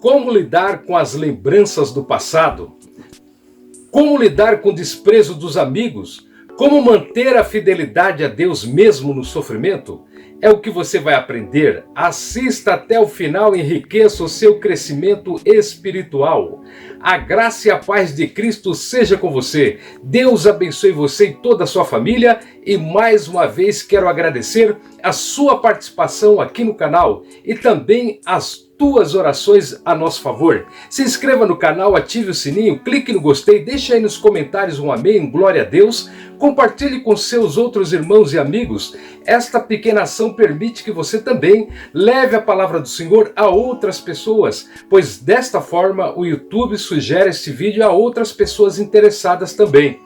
Como lidar com as lembranças do passado? Como lidar com o desprezo dos amigos? Como manter a fidelidade a Deus mesmo no sofrimento? É o que você vai aprender. Assista até o final e enriqueça o seu crescimento espiritual. A graça e a paz de Cristo seja com você. Deus abençoe você e toda a sua família. E mais uma vez quero agradecer a sua participação aqui no canal e também as tuas orações a nosso favor. Se inscreva no canal, ative o sininho, clique no gostei, deixe aí nos comentários um amém, glória a Deus. Compartilhe com seus outros irmãos e amigos. Esta pequena ação permite que você também leve a palavra do Senhor a outras pessoas, pois desta forma o YouTube sugere este vídeo a outras pessoas interessadas também.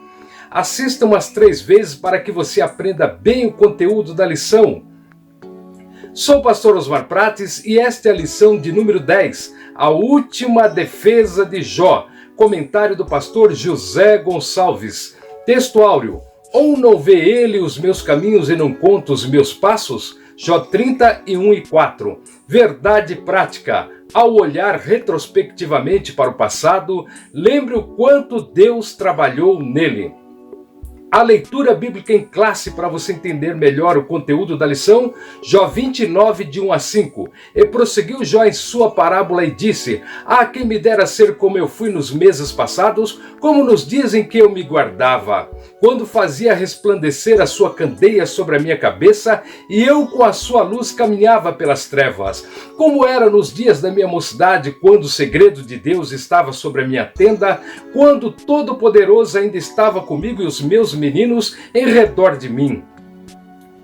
Assista umas 3 vezes para que você aprenda bem o conteúdo da lição. Sou o pastor Osmar Prates e esta é a lição de número 10, a última defesa de Jó, comentário do pastor José Gonçalves. Texto áureo: ou não vê ele os meus caminhos e não conta os meus passos? Jó 31:4. Verdade prática: ao olhar retrospectivamente para o passado, lembre o quanto Deus trabalhou nele. A leitura bíblica em classe para você entender melhor o conteúdo da lição, Jó 29, de 1 a 5. E prosseguiu Jó em sua parábola e disse: ah, quem me dera ser como eu fui nos meses passados, como nos dias em que eu me guardava, quando fazia resplandecer a sua candeia sobre a minha cabeça, e eu com a sua luz caminhava pelas trevas. Como era nos dias da minha mocidade, quando o segredo de Deus estava sobre a minha tenda, quando o Todo-Poderoso ainda estava comigo e os meus meninos em redor de mim.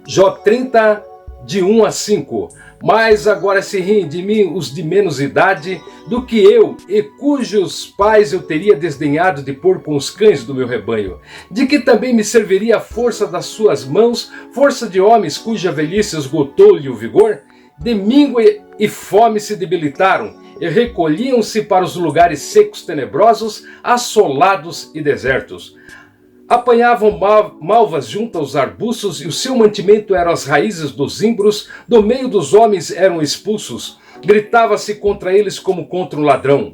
Jó 30, de 1 a 5. Mas agora se riem de mim os de menos idade do que eu, e cujos pais eu teria desdenhado de pôr com os cães do meu rebanho. De que também me serviria a força das suas mãos, força de homens cuja velhice esgotou-lhe o vigor? De míngua e fome se debilitaram, e recolhiam-se para os lugares secos tenebrosos, assolados e desertos. Apanhavam malvas junto aos arbustos, e o seu mantimento eram as raízes dos zimbros, do meio dos homens eram expulsos. Gritava-se contra eles como contra um ladrão.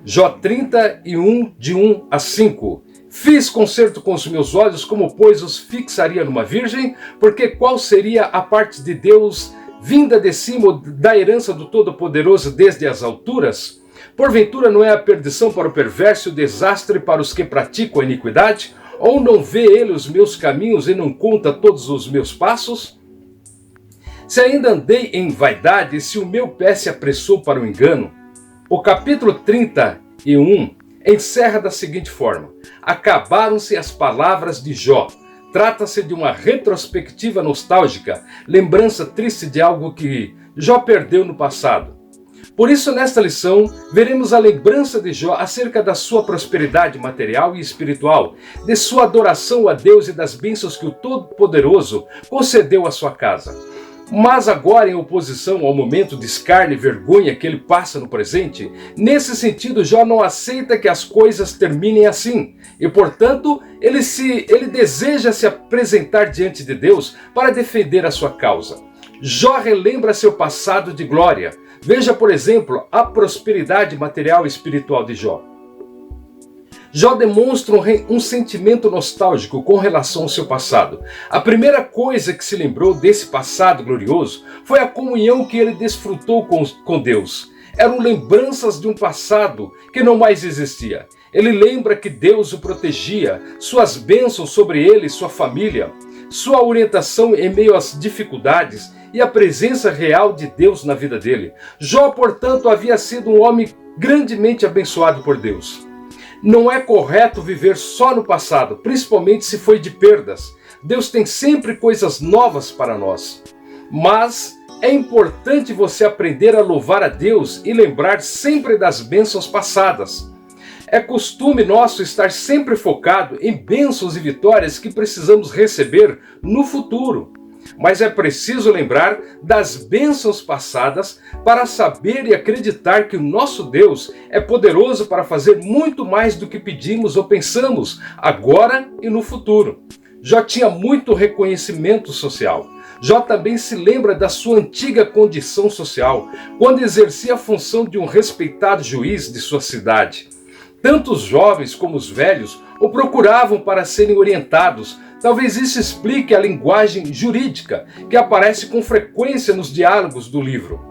Jó 31, de 1 a 5. Fiz concerto com os meus olhos, como pois os fixaria numa virgem, porque qual seria a parte de Deus vinda de cima da herança do Todo-Poderoso desde as alturas? Porventura não é a perdição para o perverso e o desastre para os que praticam a iniquidade? Ou não vê ele os meus caminhos e não conta todos os meus passos? Se ainda andei em vaidade, se o meu pé se apressou para o engano? O capítulo 31 encerra da seguinte forma: acabaram-se as palavras de Jó. Trata-se de uma retrospectiva nostálgica, lembrança triste de algo que Jó perdeu no passado. Por isso, nesta lição, veremos a lembrança de Jó acerca da sua prosperidade material e espiritual, de sua adoração a Deus e das bênçãos que o Todo-Poderoso concedeu à sua casa. Mas agora, em oposição ao momento de escárnio e vergonha que ele passa no presente, nesse sentido, Jó não aceita que as coisas terminem assim. E, portanto, ele deseja se apresentar diante de Deus para defender a sua causa. Jó relembra seu passado de glória. Veja, por exemplo, a prosperidade material e espiritual de Jó. Jó demonstra um sentimento nostálgico com relação ao seu passado. A primeira coisa que se lembrou desse passado glorioso foi a comunhão que ele desfrutou com Deus. Eram lembranças de um passado que não mais existia. Ele lembra que Deus o protegia, suas bênçãos sobre ele e sua família, sua orientação em meio às dificuldades e a presença real de Deus na vida dele. Jó, portanto, havia sido um homem grandemente abençoado por Deus. Não é correto viver só no passado, principalmente se foi de perdas. Deus tem sempre coisas novas para nós. Mas é importante você aprender a louvar a Deus e lembrar sempre das bênçãos passadas. É costume nosso estar sempre focado em bênçãos e vitórias que precisamos receber no futuro. Mas é preciso lembrar das bênçãos passadas para saber e acreditar que o nosso Deus é poderoso para fazer muito mais do que pedimos ou pensamos, agora e no futuro. Jó tinha muito reconhecimento social. Jó também se lembra da sua antiga condição social, quando exercia a função de um respeitado juiz de sua cidade. Tanto os jovens como os velhos o procuravam para serem orientados. Talvez isso explique a linguagem jurídica que aparece com frequência nos diálogos do livro.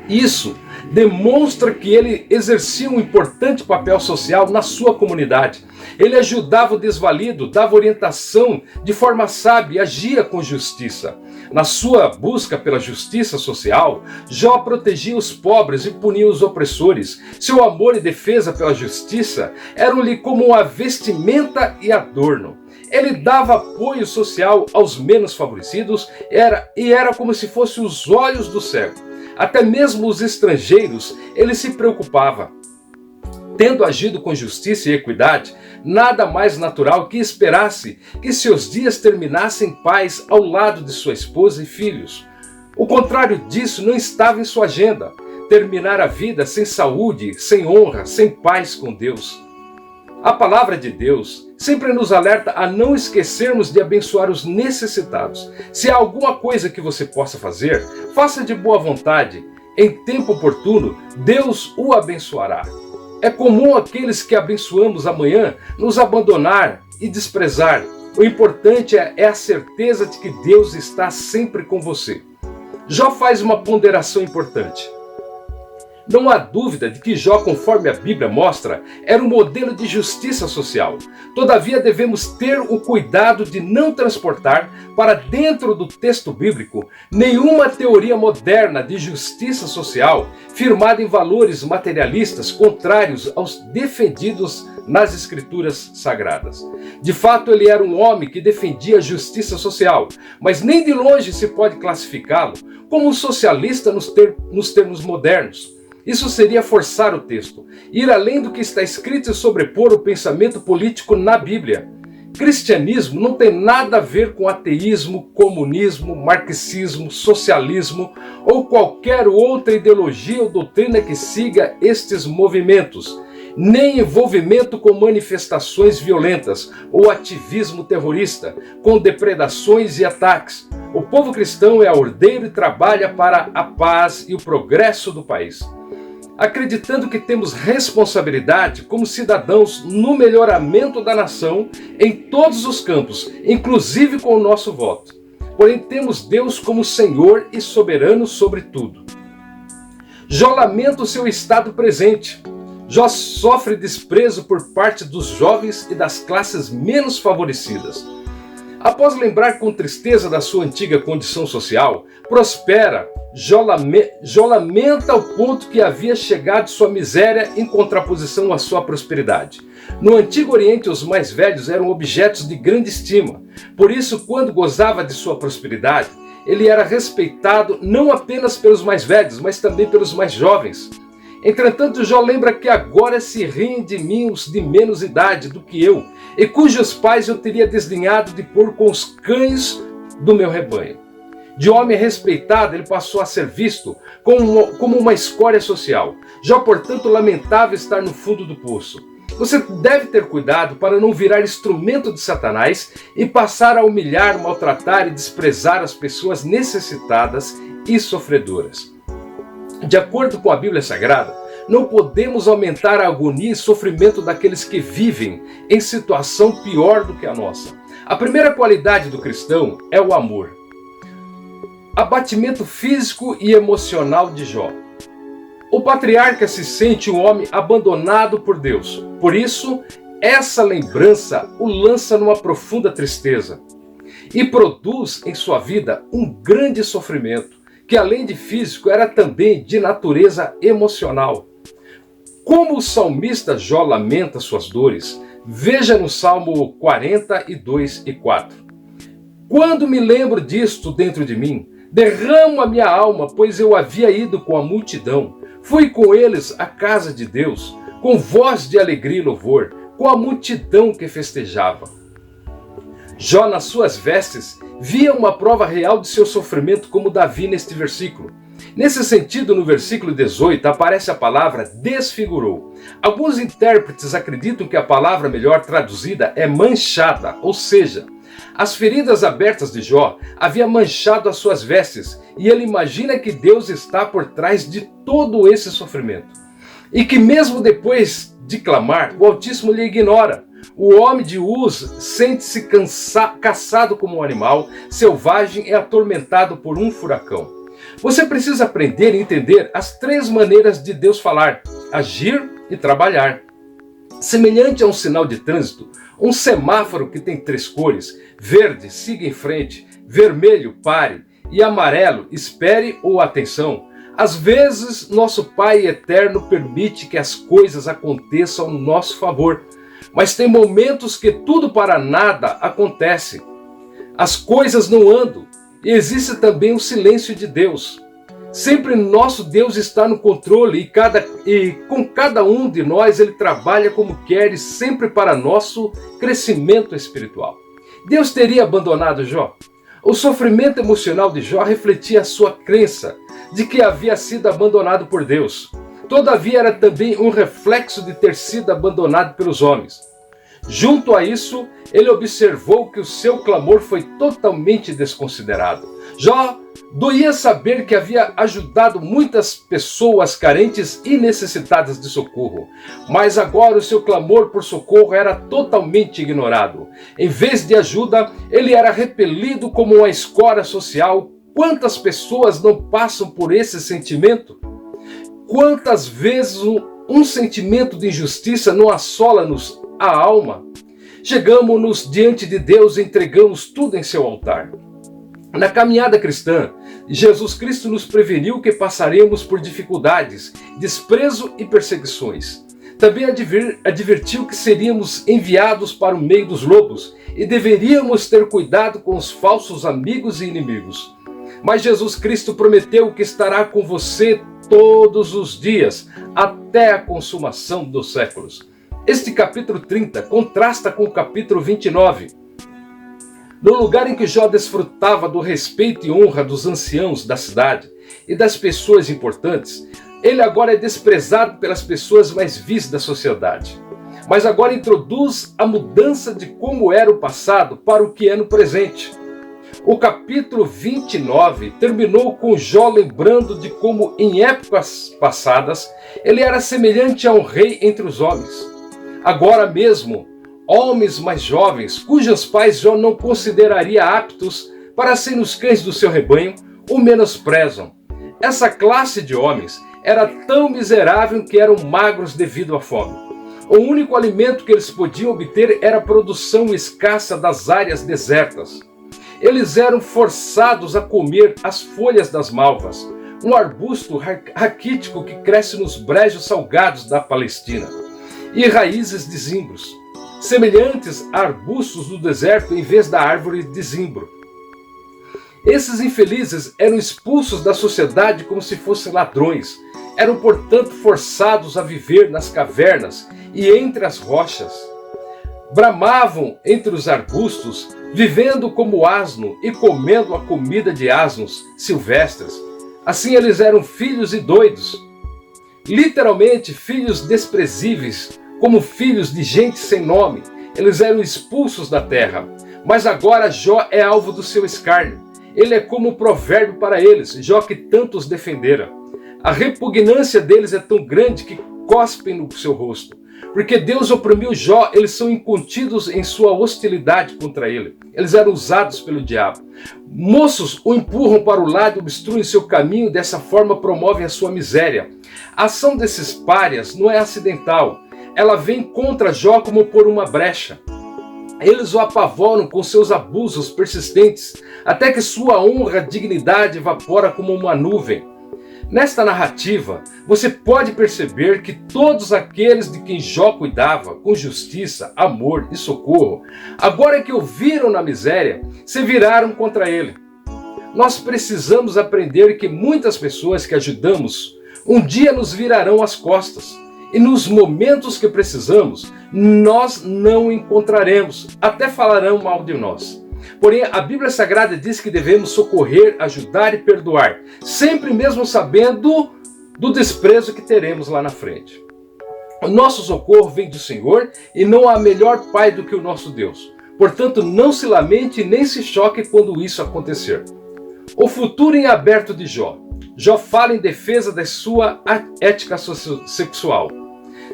Isso demonstra que ele exercia um importante papel social na sua comunidade. Ele ajudava o desvalido, dava orientação de forma sábia e agia com justiça. Na sua busca pela justiça social, Jó protegia os pobres e punia os opressores. Seu amor e defesa pela justiça eram-lhe como uma vestimenta e adorno. Ele dava apoio social aos menos favorecidos e era como se fossem os olhos do cego. Até mesmo os estrangeiros ele se preocupava. Tendo agido com justiça e equidade, nada mais natural que esperasse que seus dias terminassem em paz ao lado de sua esposa e filhos. O contrário disso não estava em sua agenda: terminar a vida sem saúde, sem honra, sem paz com Deus. A palavra de Deus sempre nos alerta a não esquecermos de abençoar os necessitados. Se há alguma coisa que você possa fazer, faça de boa vontade. Em tempo oportuno, Deus o abençoará. É comum aqueles que abençoamos amanhã nos abandonar e desprezar. O importante é a certeza de que Deus está sempre com você. Jó faz uma ponderação importante. Não há dúvida de que Jó, conforme a Bíblia mostra, era um modelo de justiça social. Todavia, devemos ter o cuidado de não transportar para dentro do texto bíblico nenhuma teoria moderna de justiça social firmada em valores materialistas contrários aos defendidos nas Escrituras Sagradas. De fato, ele era um homem que defendia a justiça social, mas nem de longe se pode classificá-lo como um socialista nos termos modernos. Isso seria forçar o texto, ir além do que está escrito e sobrepor o pensamento político na Bíblia. Cristianismo não tem nada a ver com ateísmo, comunismo, marxismo, socialismo ou qualquer outra ideologia ou doutrina que siga estes movimentos, nem envolvimento com manifestações violentas ou ativismo terrorista, com depredações e ataques. O povo cristão é ordeiro e trabalha para a paz e o progresso do país, acreditando que temos responsabilidade como cidadãos no melhoramento da nação em todos os campos, inclusive com o nosso voto. Porém, temos Deus como Senhor e soberano sobre tudo. Jó lamenta o seu estado presente. Jó sofre desprezo por parte dos jovens e das classes menos favorecidas. Após lembrar com tristeza da sua antiga condição social, prospera. Jó lamenta ao ponto que havia chegado sua miséria em contraposição à sua prosperidade. No Antigo Oriente, os mais velhos eram objetos de grande estima. Por isso, quando gozava de sua prosperidade, ele era respeitado não apenas pelos mais velhos, mas também pelos mais jovens. Entretanto, Jó lembra que agora se riem de mim os de menos idade do que eu, e cujos pais eu teria desdenhado de pôr com os cães do meu rebanho. De homem respeitado, ele passou a ser visto como uma escória social. Jó, portanto, lamentava estar no fundo do poço. Você deve ter cuidado para não virar instrumento de Satanás e passar a humilhar, maltratar e desprezar as pessoas necessitadas e sofredoras. De acordo com a Bíblia Sagrada, não podemos aumentar a agonia e sofrimento daqueles que vivem em situação pior do que a nossa. A primeira qualidade do cristão é o amor. Abatimento físico e emocional de Jó. O patriarca se sente um homem abandonado por Deus. Por isso, essa lembrança o lança numa profunda tristeza e produz em sua vida um grande sofrimento, que além de físico era também de natureza emocional. Como o salmista Jó lamenta suas dores, veja no Salmo 42 e 4. Quando me lembro disto dentro de mim, derramo a minha alma, pois eu havia ido com a multidão. Fui com eles à casa de Deus, com voz de alegria e louvor, com a multidão que festejava. Jó, nas suas vestes, via uma prova real de seu sofrimento, como Davi neste versículo. Nesse sentido, no versículo 18, aparece a palavra desfigurou. Alguns intérpretes acreditam que a palavra melhor traduzida é manchada, ou seja, As feridas abertas de Jó haviam manchado as suas vestes, e ele imagina que Deus está por trás de todo esse sofrimento. E que mesmo depois de clamar, o Altíssimo lhe ignora. O homem de Uz sente-se caçado como um animal selvagem e atormentado por um furacão. Você precisa aprender e entender as três maneiras de Deus falar: agir e trabalhar. Semelhante a um sinal de trânsito, um semáforo que tem três cores: verde, siga em frente; vermelho, pare; e amarelo, espere ou atenção. Às vezes, nosso Pai Eterno permite que as coisas aconteçam ao nosso favor, mas tem momentos que tudo para nada acontece. As coisas não andam, e existe também o silêncio de Deus. Sempre nosso Deus está no controle e com cada um de nós Ele trabalha como quer e sempre para nosso crescimento espiritual. Deus teria abandonado Jó? O sofrimento emocional de Jó refletia a sua crença de que havia sido abandonado por Deus. Todavia era também um reflexo de ter sido abandonado pelos homens. Junto a isso, ele observou que o seu clamor foi totalmente desconsiderado. Jó doía saber que havia ajudado muitas pessoas carentes e necessitadas de socorro, mas agora o seu clamor por socorro era totalmente ignorado. Em vez de ajuda, ele era repelido como uma escória social. Quantas pessoas não passam por esse sentimento? Quantas vezes um sentimento de injustiça não assola-nos a alma? Chegamos-nos diante de Deus e entregamos tudo em seu altar. Na caminhada cristã, Jesus Cristo nos preveniu que passaremos por dificuldades, desprezo e perseguições. Também advertiu que seríamos enviados para o meio dos lobos e deveríamos ter cuidado com os falsos amigos e inimigos. Mas Jesus Cristo prometeu que estará com você todos os dias, até a consumação dos séculos. Este capítulo 30 contrasta com o capítulo 29. No lugar em que Jó desfrutava do respeito e honra dos anciãos da cidade e das pessoas importantes, ele agora é desprezado pelas pessoas mais vis da sociedade. Mas agora introduz a mudança de como era o passado para o que é no presente. O capítulo 29 terminou com Jó lembrando de como em épocas passadas ele era semelhante a um rei entre os homens. Agora mesmo, homens mais jovens, cujos pais Jó não consideraria aptos para serem os cães do seu rebanho, o menosprezam. Essa classe de homens era tão miserável que eram magros devido à fome. O único alimento que eles podiam obter era a produção escassa das áreas desertas. Eles eram forçados a comer as folhas das malvas, um arbusto raquítico que cresce nos brejos salgados da Palestina, e raízes de zimbros, semelhantes a arbustos do deserto em vez da árvore de zimbro. Esses infelizes eram expulsos da sociedade como se fossem ladrões. Eram, portanto, forçados a viver nas cavernas e entre as rochas. Bramavam entre os arbustos, vivendo como asno e comendo a comida de asnos silvestres. Assim eles eram filhos e doidos. Literalmente, filhos desprezíveis, como filhos de gente sem nome. Eles eram expulsos da terra. Mas agora Jó é alvo do seu escárnio. Ele é como um provérbio para eles, Jó que tanto os defendera. A repugnância deles é tão grande que cospem no seu rosto. Porque Deus oprimiu Jó, eles são incontidos em sua hostilidade contra ele. Eles eram usados pelo diabo. Moços o empurram para o lado, obstruem seu caminho e dessa forma promovem a sua miséria. A ação desses párias não é acidental. Ela vem contra Jó como por uma brecha. Eles o apavoram com seus abusos persistentes, até que sua honra e dignidade evapora como uma nuvem. Nesta narrativa, você pode perceber que todos aqueles de quem Jó cuidava, com justiça, amor e socorro, agora que o viram na miséria, se viraram contra ele. Nós precisamos aprender que muitas pessoas que ajudamos, um dia nos virarão as costas. E nos momentos que precisamos, nós não encontraremos, até falarão mal de nós. Porém, a Bíblia Sagrada diz que devemos socorrer, ajudar e perdoar, sempre mesmo sabendo do desprezo que teremos lá na frente. O nosso socorro vem do Senhor e não há melhor Pai do que o nosso Deus. Portanto, não se lamente nem se choque quando isso acontecer. O futuro em aberto de Jó. Jó fala em defesa da sua ética sexual.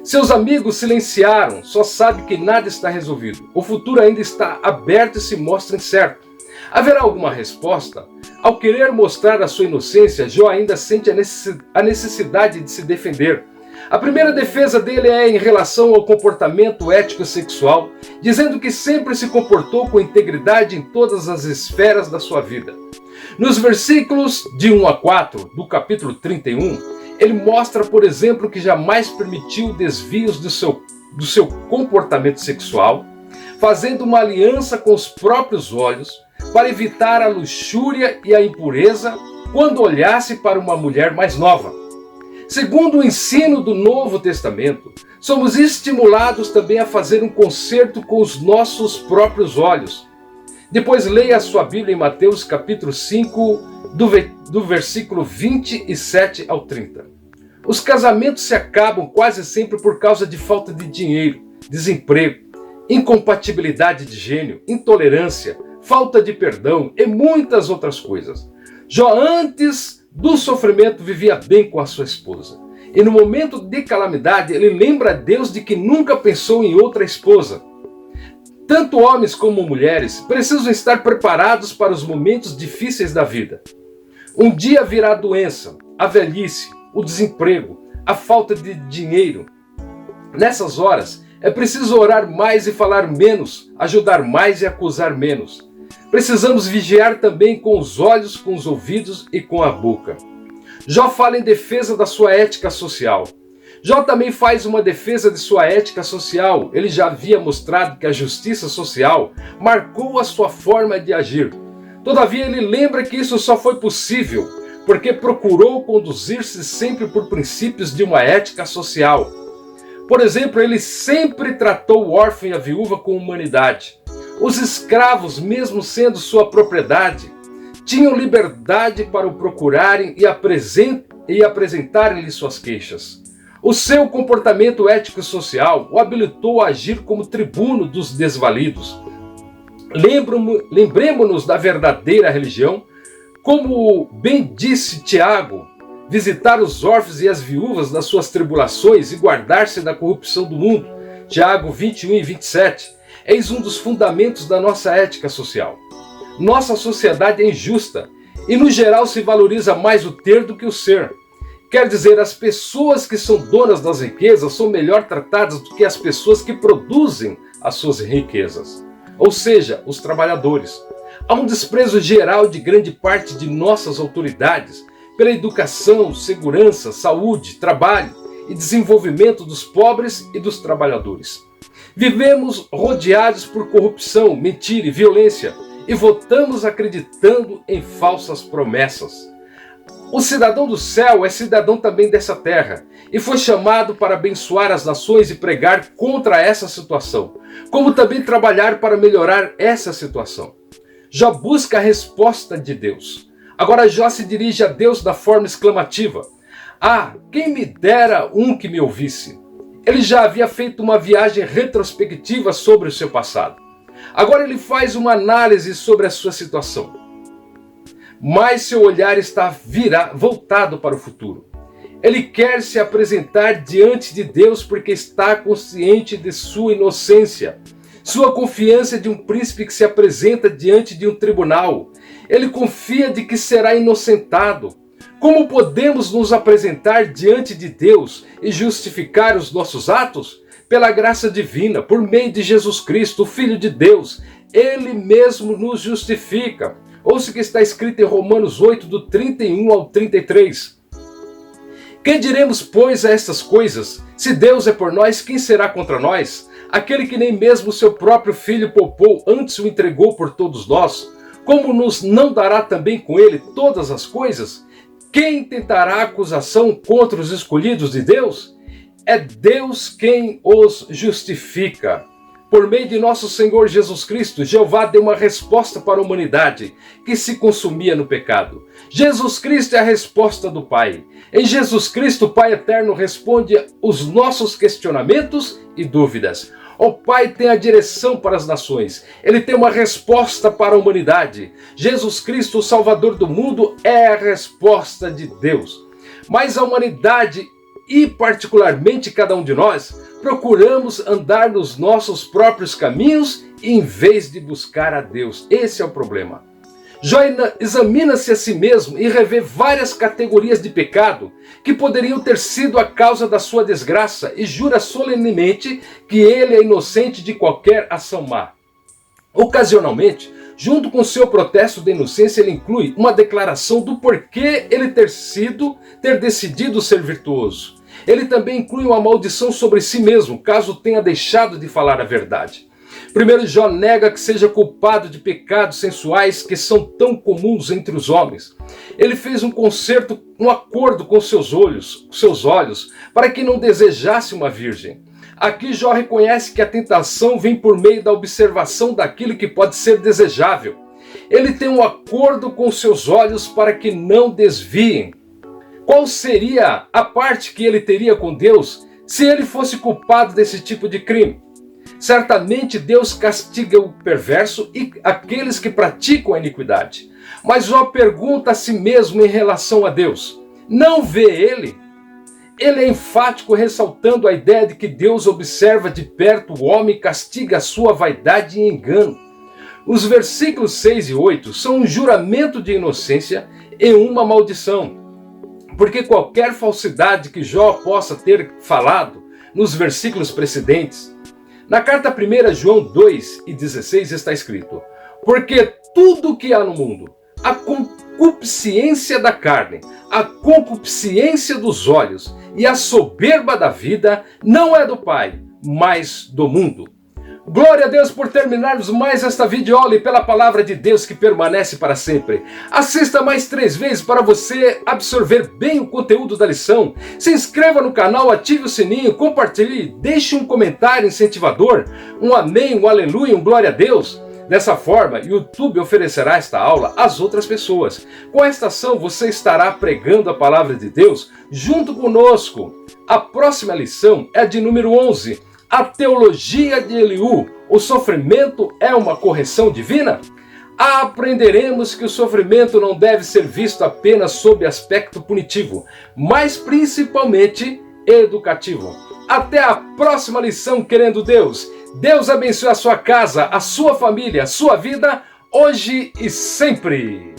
Seus amigos silenciaram, só sabe que nada está resolvido. O futuro ainda está aberto e se mostra incerto. Haverá alguma resposta? Ao querer mostrar a sua inocência, Jó ainda sente a necessidade de se defender. A primeira defesa dele é em relação ao comportamento ético-sexual, dizendo que sempre se comportou com integridade em todas as esferas da sua vida. Nos versículos de 1 a 4 do capítulo 31, ele mostra, por exemplo, que jamais permitiu desvios do seu comportamento sexual, fazendo uma aliança com os próprios olhos para evitar a luxúria e a impureza quando olhasse para uma mulher mais nova. Segundo o ensino do Novo Testamento, somos estimulados também a fazer um concerto com os nossos próprios olhos. Depois leia a sua Bíblia em Mateus capítulo 5, do versículo 27 ao 30. Os casamentos se acabam quase sempre por causa de falta de dinheiro, desemprego, incompatibilidade de gênio, intolerância, falta de perdão e muitas outras coisas. Jó, antes do sofrimento, vivia bem com a sua esposa. E no momento de calamidade, ele lembra a Deus de que nunca pensou em outra esposa. Tanto homens como mulheres precisam estar preparados para os momentos difíceis da vida. Um dia virá a doença, a velhice, o desemprego, a falta de dinheiro. Nessas horas, é preciso orar mais e falar menos, ajudar mais e acusar menos. Precisamos vigiar também com os olhos, com os ouvidos e com a boca. Jó fala em defesa da sua ética social. Jó também faz uma defesa de sua ética social. Ele já havia mostrado que a justiça social marcou a sua forma de agir. Todavia, ele lembra que isso só foi possível porque procurou conduzir-se sempre por princípios de uma ética social. Por exemplo, ele sempre tratou o órfão e a viúva com humanidade. Os escravos, mesmo sendo sua propriedade, tinham liberdade para o procurarem e apresentarem-lhe suas queixas. O seu comportamento ético e social o habilitou a agir como tribuno dos desvalidos. Lembremos-nos da verdadeira religião, como bem disse Tiago, visitar os órfãos e as viúvas das suas tribulações e guardar-se da corrupção do mundo. Tiago 21 e 27. Eis um dos fundamentos da nossa ética social. Nossa sociedade é injusta e, no geral, se valoriza mais o ter do que o ser. Quer dizer, as pessoas que são donas das riquezas são melhor tratadas do que as pessoas que produzem as suas riquezas, ou seja, os trabalhadores. Há um desprezo geral de grande parte de nossas autoridades pela educação, segurança, saúde, trabalho e desenvolvimento dos pobres e dos trabalhadores. Vivemos rodeados por corrupção, mentira e violência e votamos acreditando em falsas promessas. O cidadão do céu é cidadão também dessa terra e foi chamado para abençoar as nações e pregar contra essa situação, como também trabalhar para melhorar essa situação. Jó busca a resposta de Deus. Agora Jó se dirige a Deus da forma exclamativa. Ah, quem me dera um que me ouvisse. Ele já havia feito uma viagem retrospectiva sobre o seu passado. Agora ele faz uma análise sobre a sua situação. Mas seu olhar está voltado para o futuro. Ele quer se apresentar diante de Deus porque está consciente de sua inocência. Sua confiança é de um príncipe que se apresenta diante de um tribunal. Ele confia de que será inocentado. Como podemos nos apresentar diante de Deus e justificar os nossos atos? Pela graça divina, por meio de Jesus Cristo, o Filho de Deus. Ele mesmo nos justifica. Ouça o que está escrito em Romanos 8, do 31 ao 33. Que diremos, pois, a estas coisas? Se Deus é por nós, quem será contra nós? Aquele que nem mesmo seu próprio Filho poupou, antes o entregou por todos nós, como nos não dará também com ele todas as coisas? Quem tentará acusação contra os escolhidos de Deus? É Deus quem os justifica. Por meio de nosso Senhor Jesus Cristo, Jeová deu uma resposta para a humanidade que se consumia no pecado. Jesus Cristo é a resposta do Pai. Em Jesus Cristo, o Pai Eterno responde os nossos questionamentos e dúvidas. O Pai tem a direção para as nações. Ele tem uma resposta para a humanidade. Jesus Cristo, o Salvador do mundo, é a resposta de Deus. Mas a humanidade, e particularmente cada um de nós, procuramos andar nos nossos próprios caminhos em vez de buscar a Deus. Esse é o problema. Jó examina-se a si mesmo e revê várias categorias de pecado que poderiam ter sido a causa da sua desgraça e jura solenemente que ele é inocente de qualquer ação má. Ocasionalmente, junto com seu protesto de inocência, ele inclui uma declaração do porquê ele ter decidido ser virtuoso. Ele também inclui uma maldição sobre si mesmo, caso tenha deixado de falar a verdade. Primeiro, Jó nega que seja culpado de pecados sensuais que são tão comuns entre os homens. Ele fez um acordo com seus olhos, para que não desejasse uma virgem. Aqui Jó reconhece que a tentação vem por meio da observação daquilo que pode ser desejável. Ele tem um acordo com seus olhos para que não desviem. Qual seria a parte que ele teria com Deus se ele fosse culpado desse tipo de crime? Certamente Deus castiga o perverso e aqueles que praticam a iniquidade. Mas Jó pergunta a si mesmo em relação a Deus. Não vê ele? Ele é enfático, ressaltando a ideia de que Deus observa de perto o homem e castiga a sua vaidade e engano. Os versículos 6 e 8 são um juramento de inocência e uma maldição. Porque qualquer falsidade que Jó possa ter falado nos versículos precedentes. Na carta 1 João 2:16 está escrito: porque tudo que há no mundo, a concupiscência da carne, a concupiscência dos olhos e a soberba da vida não é do Pai, mas do mundo. Glória a Deus por terminarmos mais esta videoaula e pela palavra de Deus que permanece para sempre. Assista mais 3 vezes para você absorver bem o conteúdo da lição. Se inscreva no canal, ative o sininho, compartilhe, deixe um comentário incentivador, um amém, um aleluia, um glória a Deus. Dessa forma, o YouTube oferecerá esta aula às outras pessoas. Com esta ação, você estará pregando a palavra de Deus junto conosco. A próxima lição é de número 11. A teologia de Eliú, o sofrimento é uma correção divina? Aprenderemos que o sofrimento não deve ser visto apenas sob aspecto punitivo, mas principalmente educativo. Até a próxima lição, querendo Deus. Deus abençoe a sua casa, a sua família, a sua vida, hoje e sempre.